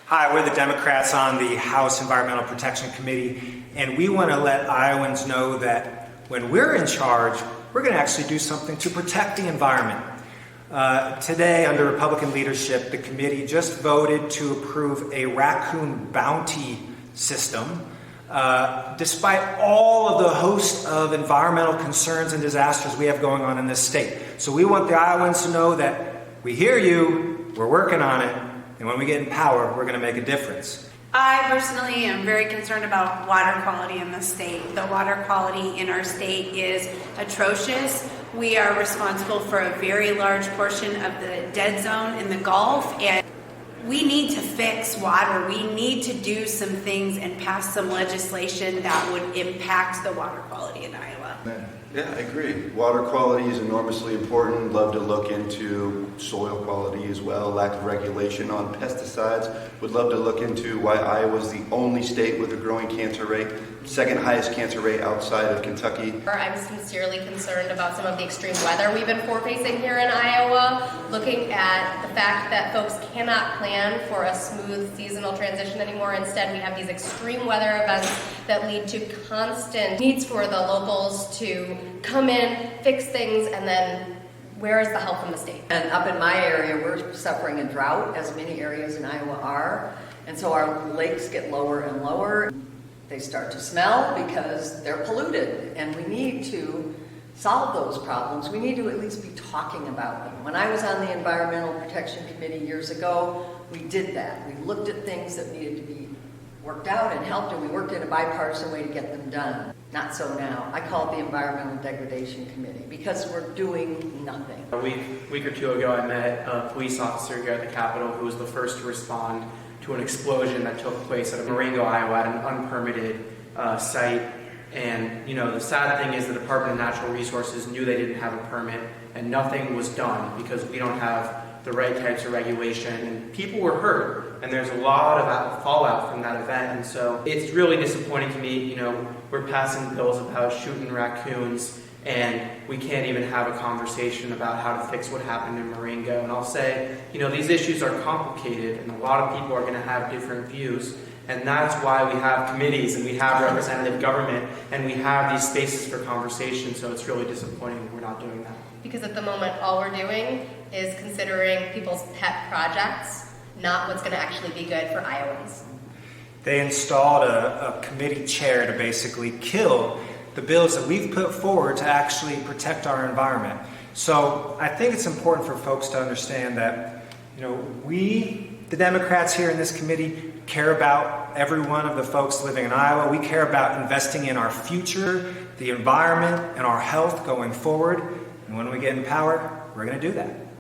Hi, we're the Democrats on the House Environmental Protection Committee, and we want to let Iowans know that when we're in charge, we're going to actually do something to protect the environment. Today, under Republican leadership, the committee just voted to approve a raccoon bounty system, despite all of the host of environmental concerns and disasters we have going on in this state. So we want the Iowans to know that we hear you, we're working on it, and when we get in power, we're going to make a difference. I personally am very concerned about water quality in the state. The water quality in our state is atrocious. We are responsible for a very large portion of the dead zone in the Gulf, and we need to fix water. We need to do some things and pass some legislation that would impact the water quality in Iowa. Yeah, I agree. Water quality is enormously important. Love to look into soil quality as well, lack of regulation on pesticides. Would love to look into why Iowa is the only state with a growing cancer rate, second highest cancer rate outside of Kentucky. I'm sincerely concerned about some of the extreme weather we've been facing here in Iowa, looking at the fact that folks cannot plan for a smooth seasonal transition anymore. Instead, we have these extreme weather events that lead to constant needs for the locals to come in, fix things, and then where is the help from the state? And up in my area, we're suffering a drought, as many areas in Iowa are, and so our lakes get lower and lower. They start to smell because they're polluted, and we need to solve those problems. We need to at least be talking about them. When I was on the Environmental Protection Committee years ago, we did that. We looked at things that needed to be worked out and helped, and we worked in a bipartisan way to get them done. Not so now. I call it the Environmental Degradation Committee because we're doing nothing. A week or two ago, I met a police officer here at the Capitol who was the first to respond to an explosion that took place at Marengo, Iowa, at an unpermitted site. And the sad thing is the Department of Natural Resources knew they didn't have a permit, and nothing was done because we don't have the right types of regulation, and people were hurt, and there's a lot of fallout from that event. And so it's really disappointing to me. We're passing bills about shooting raccoons, and we can't even have a conversation about how to fix what happened in Marengo. And I'll say, these issues are complicated, and a lot of people are going to have different views. And that's why we have committees, and we have representative government, and we have these spaces for conversation. So it's really disappointing that we're not doing that. Because at the moment, all we're doing is considering people's pet projects, not what's going to actually be good for Iowans. They installed a committee chair to basically kill the bills that we've put forward to actually protect our environment. So I think it's important for folks to understand that, we, the Democrats here in this committee, care about every one of the folks living in Iowa. We care about investing in our future, the environment, and our health going forward. And when we get in power, we're going to do that.